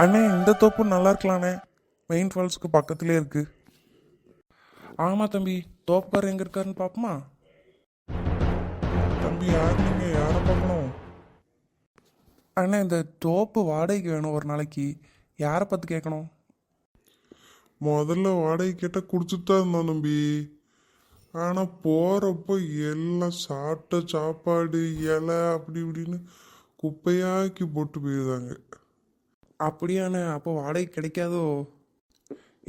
அண்ணே இந்த தோப்பு நல்லா இருக்கலாண்ணே. மெயின் ஃபால்ஸுக்கு பக்கத்துலேயே இருக்கு. ஆமாம் தம்பி, தோப்புக்கார் எங்கே இருக்காருன்னு பார்ப்போமா? தம்பி யார் நீங்கள் யாரை பார்க்கணும்? அண்ணே இந்த தோப்பு வாடகைக்கு வேணும் ஒரு நாளைக்கு. யாரை பார்த்து கேட்கணும்? முதல்ல வாடகை கேட்டால் கொடுத்துட்டு தான் இருந்தோம் தம்பி. ஆனால் போகிறப்போ எல்லாம் சாப்பிட்ட சாப்பாடு இலை அப்படி இப்படின்னு குப்பையாக்கி போட்டு போயிருந்தாங்க. அப்படியாண்ணே, அப்போ வாடகை கிடைக்காதோ?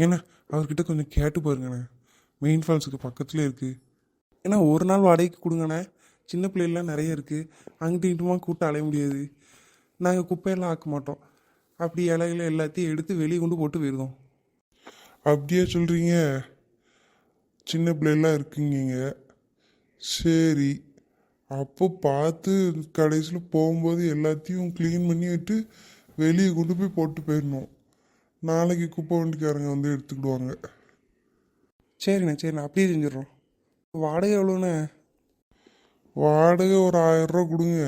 ஏண்ணா அவர்கிட்ட கொஞ்சம் கேட்டு பாருங்கண்ணே. மெயின் ஃபால்ஸுக்கு பக்கத்துலேயே இருக்குது. ஏன்னா ஒரு நாள் வாடகைக்கு கொடுங்கண்ணே. சின்ன பிள்ளைகள்லாம் நிறைய இருக்குது. அங்கிட்டு இங்கிட்டுமா கூட்டம் அலைய முடியாது. நாங்கள் குப்பையெல்லாம் ஆக்க மாட்டோம். அப்படி இலைகளை எல்லாத்தையும் எடுத்து வெளியே கொண்டு போட்டு போயிருந்தோம். அப்படியே சொல்கிறீங்க? சின்ன பிள்ளைலாம் இருக்குங்க. சரி, அப்போ பார்த்து கடைசியில் போகும்போது எல்லாத்தையும் க்ளீன் பண்ணி விட்டு வெளியே கொண்டு போய் போட்டு போயிடணும். நாளைக்கு குப்பை வண்டிக்காரங்க வந்து எடுத்துக்கிடுவாங்க. சரிண்ணே அப்படியே செஞ்சிடறோம். வாடகை எவ்வளோண்ணே? வாடகை ஒரு 1000 ரூபா கொடுங்க.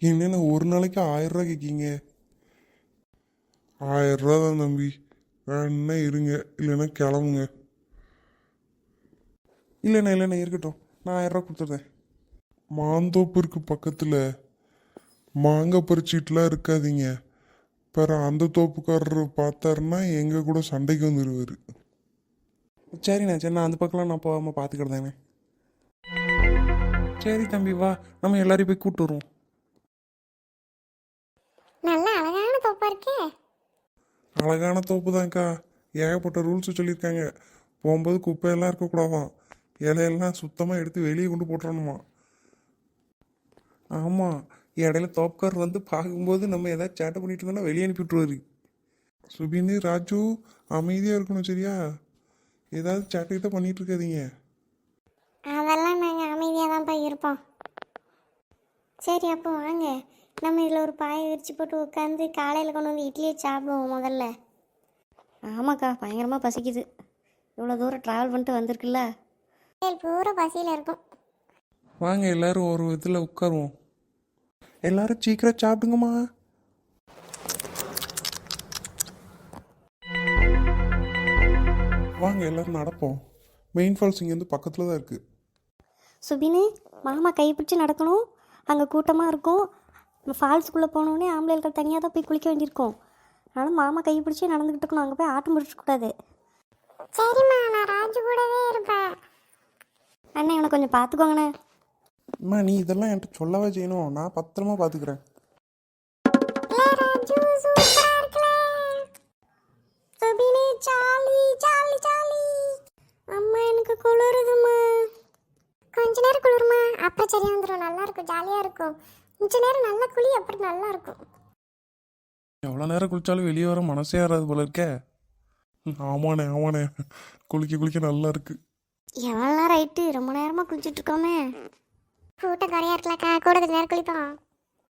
என்னென்ன ஒரு நாளைக்கு 1000 ரூபா கேட்கீங்க? 1000 ரூபா தான் தம்பி. வேணுன்னா இருங்க, இல்லைன்னா கிளம்புங்க. இல்லைண்ணே இருக்கட்டும். நான் 1000 ரூபா கொடுத்துட்றேன். மாந்தோப்பிற்கு பக்கத்தில் மாங்காய் பறிச்சிட்டுலாம் இருக்காதீங்க. பிற அந்த தோப்புக்காரர் பார்த்தாருன்னா எங்கள் கூட சண்டைக்கு வந்துடுவார். சரிண்ணே நான் அந்த பக்கம்லாம் நான் போகாமல் பார்த்துக்கிட்டேண்ணே. சரி தம்பி வா, நம்ம எல்லாரையும் போய் கூப்பிட்டு வருவோம். நல்ல அழகான தோப்பா இருக்கே. அழகான தோப்பு தான்க்கா. ஏகப்பட்ட ரூல்ஸ் சொல்லியிருக்காங்க. போகும்போது குப்பையெல்லாம் இருக்கக்கூடாதான். இலையெல்லாம் சுத்தமாக எடுத்து வெளியே கொண்டு போட்டுறணுமா. ஆமாம், இடையில தோப்புக்கார் வந்து பார்க்கும்போது நம்ம ஏதாவது சேட்டை பண்ணிட்டு இருந்தோம்னா வெளியே அனுப்பி விட்ருவாரு. சுபினு ராஜு அமைதியாக இருக்கணும் சரியா? ஏதாவது சேட்டைக்கிட்ட பண்ணிட்டு இருக்காதீங்க. அதெல்லாம் நாங்கள் அமைதியாக தான்ப்பா இருப்போம். சரி அப்போ வாங்க, நம்ம இதில் ஒரு பாயை விரிச்சு போட்டு உட்காந்து காலையில் கொண்டு வந்து இட்லியை சாப்பிடுவோம் முதல்ல. ஆமாக்கா, பயங்கரமாக பசிக்குது. இவ்வளோ தூரம் ட்ராவல் பண்ணிட்டு வந்திருக்குல்ல. பூரா பசியில் இருக்கும். வாங்க எல்லாரும் ஒரு இதில் உட்காருவோம். எல்லாரும் சீக்கிரம் சாப்பிடுங்கம்மா. வாங்க எல்லாரும் நடப்போம். மெயின் ஃபால்ஸ் இங்கேருந்து பக்கத்தில் தான் இருக்குது. சுபினு, மாமா கை பிடிச்சி நடக்கணும். அங்கே கூட்டமாக இருக்கும். ஃபால்ஸுக்குள்ளே போனோடனே ஆம்பளைகள் தனியாக தான் போய் குளிக்க வேண்டியிருக்கும். அதனால் மாமா கை பிடிச்சி நடந்துக்கிட்டு இருக்கணும். அங்கே போய் ஆட்டம் பிடிச்சிக்கூடாது. சரிம்மா, நான் ராஜு கூடவே இருப்பேன். அண்ணே இவனை கொஞ்சம் பார்த்துக்கோங்கண்ணே. அம்மா நீ இதெல்லாம் என்கிட்ட சொல்லவே செய்யணும். நான் பத்திரமா பார்த்துக்கிறேன். ராஜு சூப்பரா இருக்கல. சுபினி ஜாலி ஜாலி ஜாலி. அம்மா எனக்கு குளிருதுமா. கொஞ்ச நேரம் குளிருமா, அப்புறம் சரியா வந்துடும். நல்லா இருக்கும், ஜாலியாக இருக்கும். கொஞ்ச நேரம் நல்லா குளி, அப்புறம் நல்லா இருக்கும். எவ்வளோ நேரம் குளிச்சாலும் வெளியே வர மனசே வராது போல இருக்கே. ஆமாண்ணே குளிக்க நல்லா இருக்கு. எவ்வளோ நேரம் ஆயிட்டு, ரொம்ப நேரமாக குளிச்சுட்டு இருக்கோமே. கூட்டம் குறையா இருக்கலக்கா, கூட கொஞ்ச நேரம் குளிப்போம்.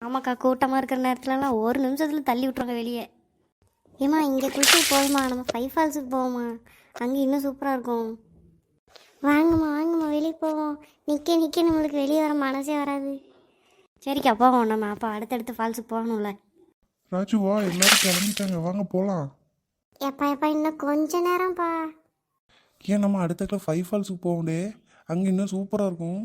ஆமாக்கா, கூட்டமாக இருக்கிற நேரத்துலலாம் ஒரு நிமிஷத்தில் தள்ளி விட்ருவாங்க வெளியே. ஏம்மா இங்கே குளிச்சு போதுமா, நம்ம 5 ஃபால்ஸுக்கு போவோம்மா. அங்கே இன்னும் சூப்பராக இருக்கும். வாங்கம்மா வெளியே போவோம். நிற்க நம்மளுக்கு வெளியே வர மனசே வராது. சரிக்கா போவோம். நம்ம அப்போ அடுத்தடுத்து ஃபால்ஸுக்கு போகணும்ல. ராஜு வா, எல்லாரும் கிளம்பிட்டாங்க. வாங்க போகலாம். எப்பா இன்னும் கொஞ்ச நேரம்ப்பா. ஏன் நம்ம அடுத்த 5 ஃபால்ஸுக்கு போகண்டே. அங்கே இன்னும் சூப்பராக இருக்கும்.